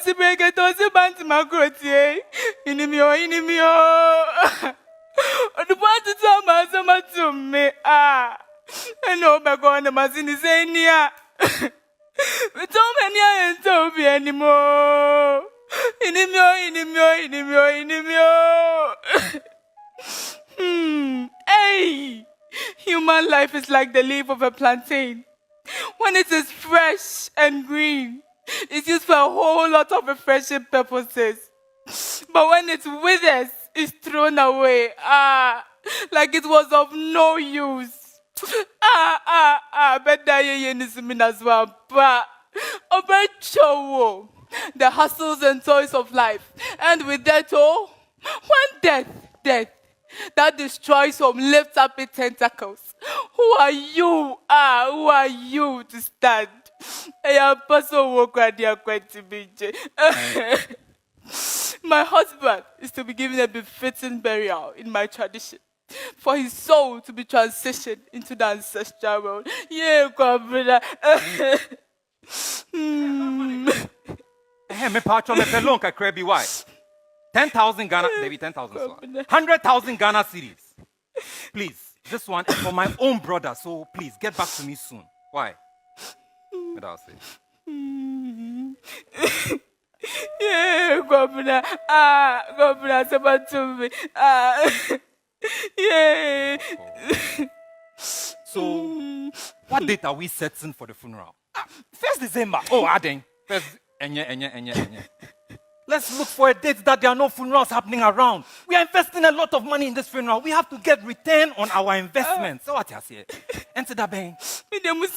tosi break it, tosi banti makroti. Inimio. The part to tell my summer to me. I know back on the Mazini Zania. We don't many and be anymore. Inimio. Hey, human life is like the leaf of a plantain. When it is fresh and green, it's used for a whole lot of refreshing purposes. But when it withers, it's thrown away. Like it was of no use. But as well. But the hustles and toys of life. And with that all, one death that destroys home lifts up its tentacles. Who are you? Who are you to stand? My husband is to be given a befitting burial in my tradition, for his soul to be transitioned into the ancestral world. Yeah, God, brother. Me patcho me pelon ka krebi why? 10,000 Ghana, maybe 10,000, 100,000 Ghana cedis. Please, this one is for my own brother, so please get back to me soon. Why? What I'll say. Yeah, Governor. Governor, someone to me. Yeah. So, what date are we setting for the funeral? 1st December. Oh, Aden. First, enye. Let's look for a date that there are no funerals happening around. We are investing a lot of money in this funeral. We have to get return on our investment. So what you say? Enter that bank. 15th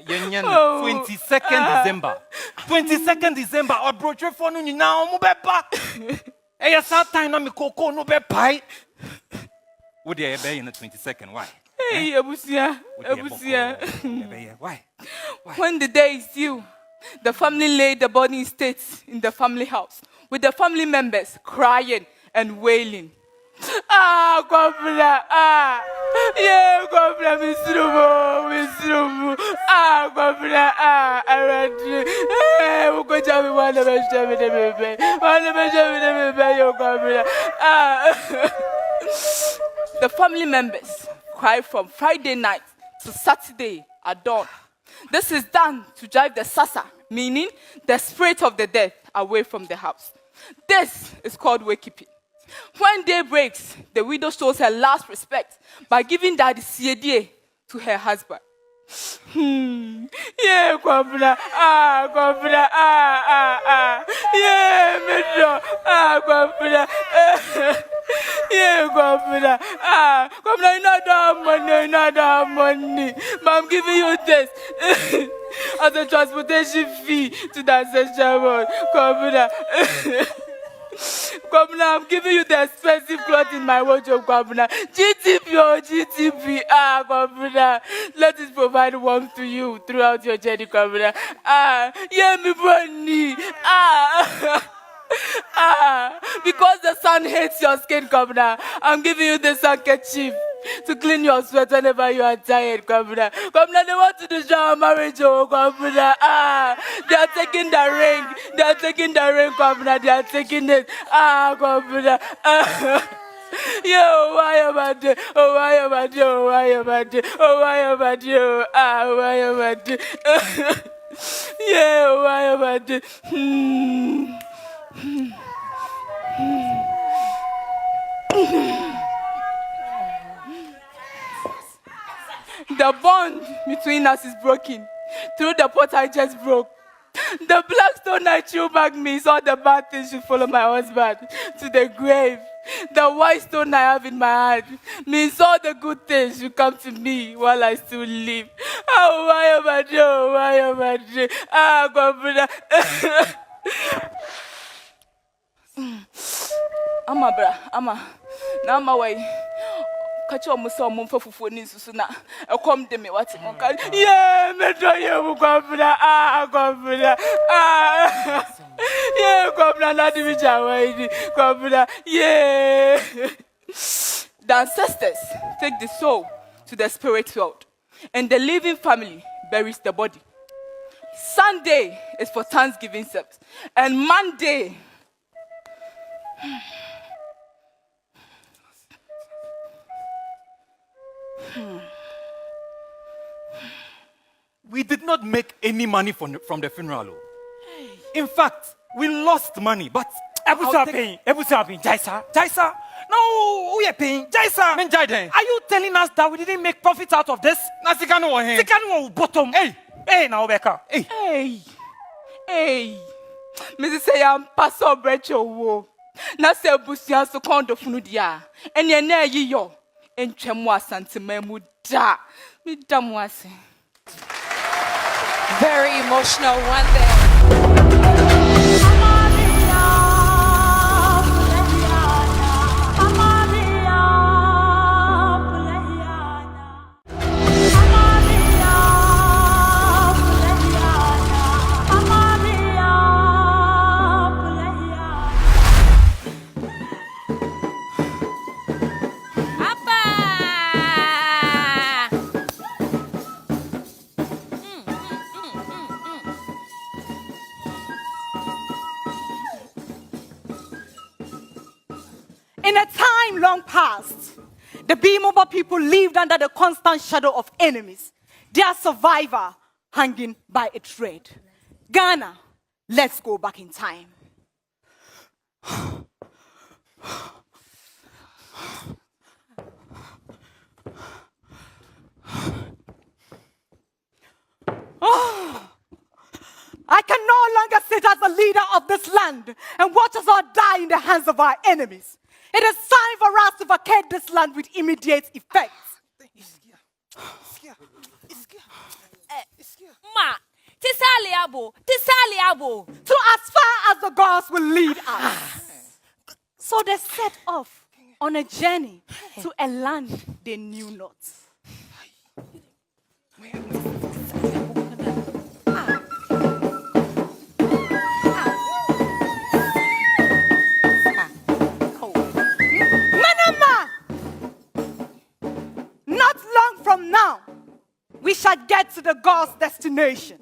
September. Oh, 22nd December. 22nd December. Or brochure for nu now mubepa. Eya sa time na mi koko no be pai. Wo dey be in the 22nd. Why? Hey, Abusia. Why? When the day is due, the family laid the body in state in the family house, with the family members crying and wailing. Governor, yeah, Governor, Mr. Governor, I read you. Go tell me one of us, the family members cry from Friday night to Saturday at dawn. This is done to drive the sasa, meaning the spirit of the dead, away from the house. This is called wakekeeping. When day breaks, the widow shows her last respect by giving daddy siedie to her husband. Yeah, Governor, Governor, yeah, Metro, Governor, yeah, Governor, Governor, not that money, but I'm giving you this as a transportation fee to the ancestral world, Governor. Governor, I'm giving you the expensive clothes in my wardrobe, Governor. GTP, Governor. Let it provide warmth to you throughout your journey, Governor. Yeah, me money. Because the sun hates your skin, Governor, I'm giving you this handkerchief to clean your sweat whenever you are tired, Governor. Governor, they want to destroy our marriage, oh, Governor. They are taking the ring. They are taking the ring, Governor. They are taking it. Governor. Yo, why am I doing? Oh, why am I doing? Oh, why am I doing? Oh, why am I doing? Why am I doing? Yeah, why am I doing? The bond between us is broken through the pot I just broke. The black stone I threw back means all the bad things should follow my husband to the grave. The white stone I have in my heart means all the good things should come to me while I still live. Oh, why am I doing? Oh, why am I doing? Governor. Ama way. Catch your muscle for Funisuna. A come to me, what's it? Yeah, Metro, you Governor. Governor. Yeah, Governor, not even Jawai. Governor, yeah. The ancestors take the soul to the spirit world, and the living family buries the body. Sunday is for Thanksgiving service, and Monday we did not make any money from the funeral. In fact, we lost money, but Ebusa paying. Jaisa. No, we are paying. Jaisa. Are you telling us that we didn't make profit out of this? Sikano bottom. Hey, now Becca. Hey, Mrs. Say I'm Pastor Brecho wo. Na se busia so kondo funu dia. Ene na yi yo. Entwemu asante mamu da. Mi da mo ase. Very emotional one there. In a time long past, the Gmb people lived under the constant shadow of enemies, their survivor hanging by a thread. Ghana, let's go back in time. I can no longer sit as the leader of this land and watch us all die in the hands of our enemies. It is time for us to vacate this land with immediate effect. Ma, tisaliabo. To as far as the gods will lead us. So they set off on a journey to a land they knew not. Not long from now, we shall get to the God's destination.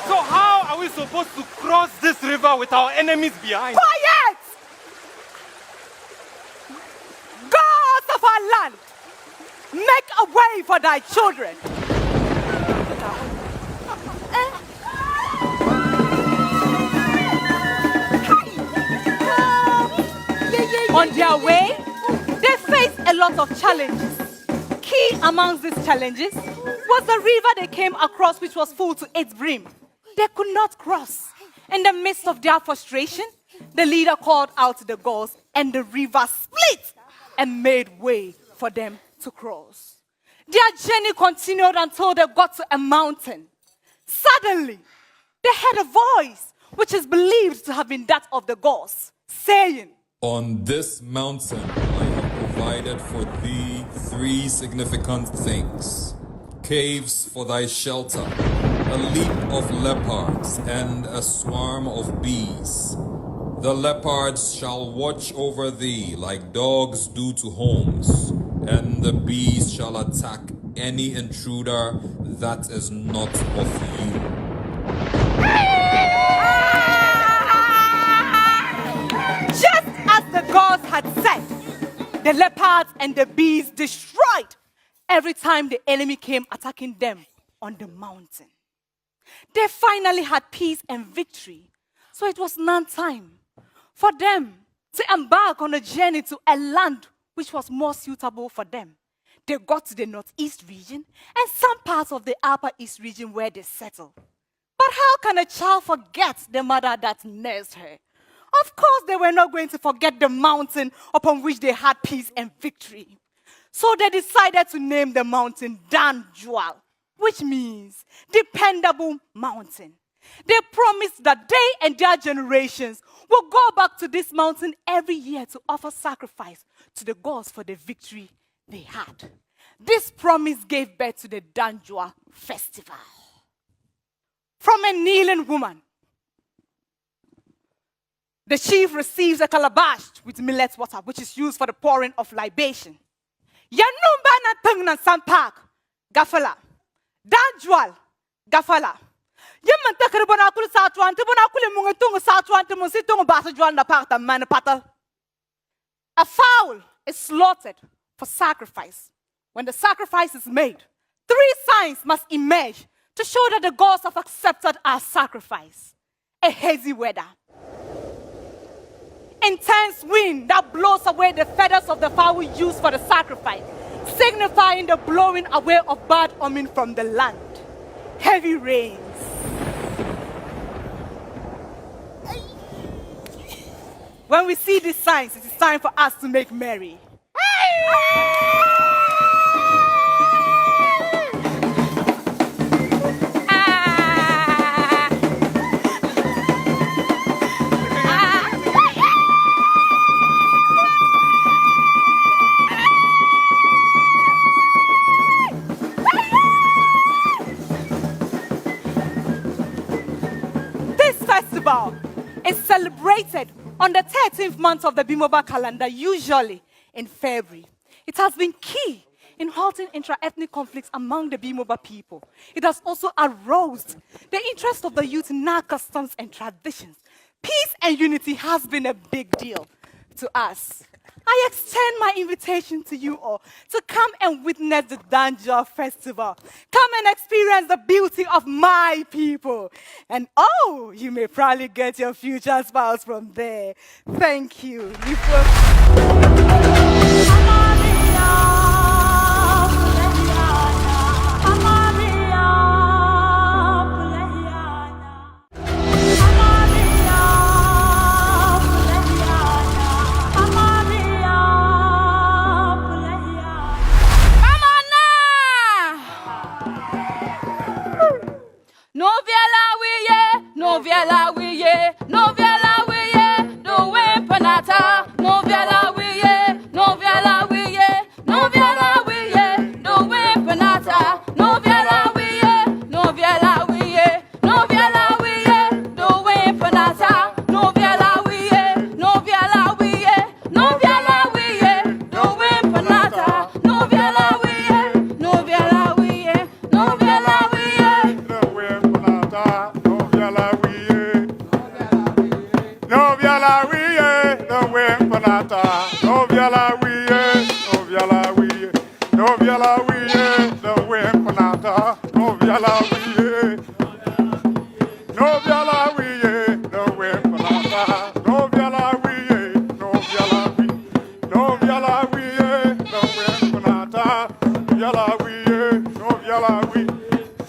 so how are we supposed to cross this river with our enemies behind? Quiet! Gods of our land, make a way for thy children. On their way, they faced a lot of challenges. Key amongst these challenges was the river they came across, which was full to its brim. They could not cross. In the midst of their frustration, the leader called out to the gods, and the river split and made way for them to cross. Their journey continued until they got to a mountain. Suddenly, they heard a voice, which is believed to have been that of the gods, saying, "On this mountain I have provided for thee 3 significant things: caves for thy shelter, a leap of leopards, and a swarm of bees. The leopards shall watch over thee like dogs do to homes, and the bees shall attack any intruder that is not of you." Just as the gods had said, the leopards and the bees destroyed every time the enemy came attacking them on the mountain. They finally had peace and victory, so it was now time for them to embark on a journey to a land which was more suitable for them. They got to the northeast region and some parts of the upper east region where they settled. But how can a child forget the mother that nursed her? Of course, they were not going to forget the mountain upon which they had peace and victory. So they decided to name the mountain Danjual, which means dependable mountain. They promised that they and their generations will go back to this mountain every year to offer sacrifice to the gods for the victory they had. This promise gave birth to the Danjua festival. From a kneeling woman, The chief receives a calabash with millet water, which is used for the pouring of libation. Yanumba na tung na sampak, gafala. Danjual, gafala. Yaman takaribana kul satuan, tibana kul mungatung satuan, timusitong batajuan na pakta manapatal. A fowl is slaughtered for sacrifice. When the sacrifice is made, 3 signs must emerge to show that the gods have accepted our sacrifice. A hazy weather, intense wind that blows away the feathers of the fowl used for the sacrifice, signifying the blowing away of bad omen from the land. Heavy rains. When we see these signs, it is time for us to make merry. This festival is celebrated on the 13th month of the Bimoba calendar, usually in February. It has been key in halting intra-ethnic conflicts among the Bimoba people. It has also aroused the interest of the youth in our customs and traditions. Peace and unity has been a big deal to us. I extend my invitation to you all to come and witness the Danja Festival. Come and experience the beauty of my people. And oh, you may probably get your future spouse from there. Thank you. No viela wiye, no viela wiye, no we panata, no viela wiye, no viela wiye, no viela wiye, no we panata, no viela wiye, no viela wiye, no viela wiye, no we panata, no viela wiye, no viela wiye, no viela wiye, no we panata, no viela wiye, no viela wiye, no viela wiye, no we panata, no viela wiye. No viala wiye, no we panata. No viala wiye, no viala wiye. No viala wiye, no we panata. No viala wiye. No viala wiye, no we panata. No viala wiye, no viala wiye. No viala wiye, no we panata. Viala wiye, no viala wiye.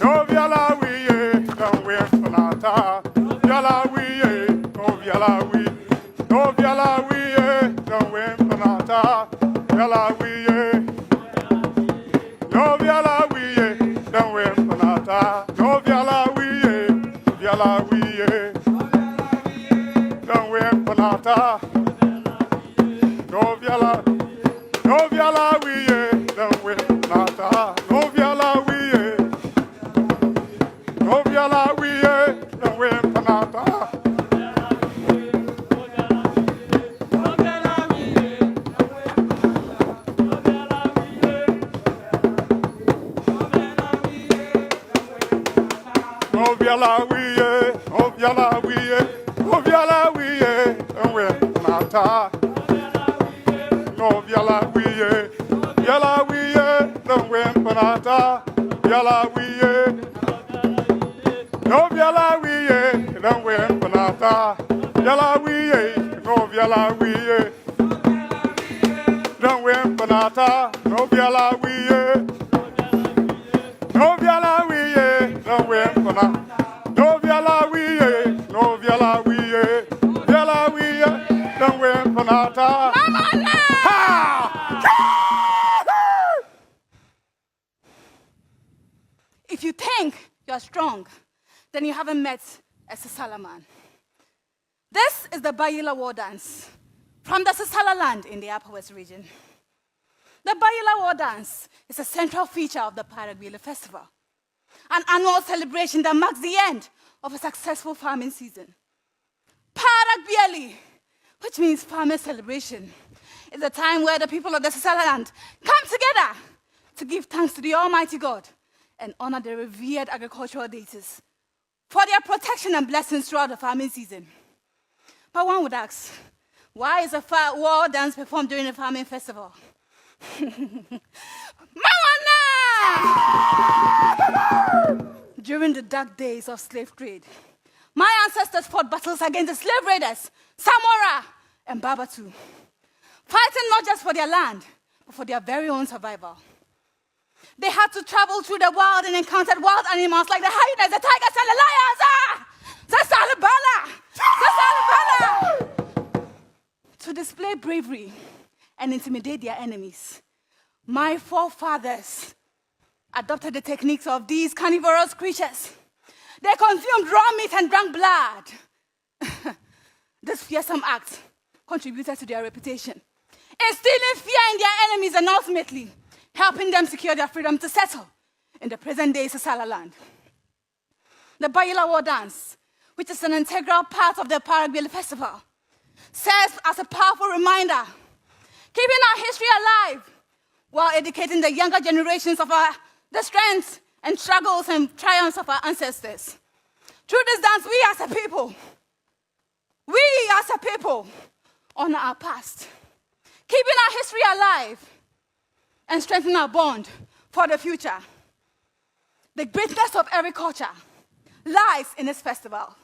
No viala wiye, no we panata. Viala wiye, no viala wiye. No viala wiye, no we panata. Viala wiye. No viala wiye, no we panata. No viala wiye, viala wiye. No we panata. No viala, no viala wiye, no we panata. No viala wiye. No viala wiye, no we panata. No viala wiye, no viala wiye, no viala wiye, no we panata. No viala wiye, viala wiye, no we panata. Viala wiye. No viala wiye, no we panata. Viala wiye, no viala wiye. No we panata, no viala wiye. No viala wiye, no we panata. No viala wiye, no viala wiye. Viala wiye, no we panata. If you think you're strong, then you haven't met a Sisala man. This is the Bayila War Dance from the Sisala land in the Upper West region. The Bayila War Dance is a central feature of the Paraguay Festival, an annual celebration that marks the end of a successful farming season. Paragbieli, which means farmer celebration, is a time where the people of the Sasalaland come together to give thanks to the Almighty God and honor the revered agricultural deities for their protection and blessings throughout the farming season. But one would ask, why is a war dance performed during the farming festival? During the dark days of slave trade, my ancestors fought battles against the slave raiders, Samora and Babatu, fighting not just for their land, but for their very own survival. They had to travel through the wild and encountered wild animals like the hyenas, the tigers, and the lions. To display bravery and intimidate their enemies, my forefathers adopted the techniques of these carnivorous creatures. They consumed raw meat and drank blood. This fearsome act contributed to their reputation, instilling fear in their enemies and ultimately helping them secure their freedom to settle in the present-day Sasala land. The Bayila War Dance, which is an integral part of the Paragbieli Festival, serves as a powerful reminder, keeping our history alive while educating the younger generations of the strengths and struggles and triumphs of our ancestors. Through this dance, we as a people honor our past, keeping our history alive and strengthening our bond for the future. The greatness of every culture lies in this festival.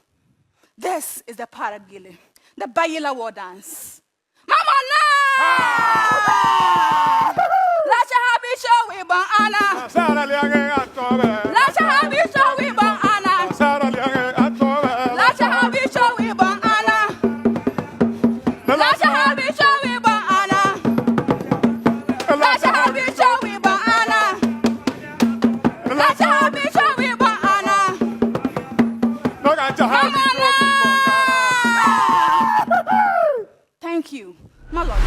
This is the Paragbieli, the Bayila War Dance. Mama na! Lacha habi show we ban ana. Lacha habi show we ban ana. Lacha habi show we ban ana. Lacha habi show we ban ana. Lacha habi show we ban ana. Lacha habi show we ban ana. Mama na! Thank you, my lord.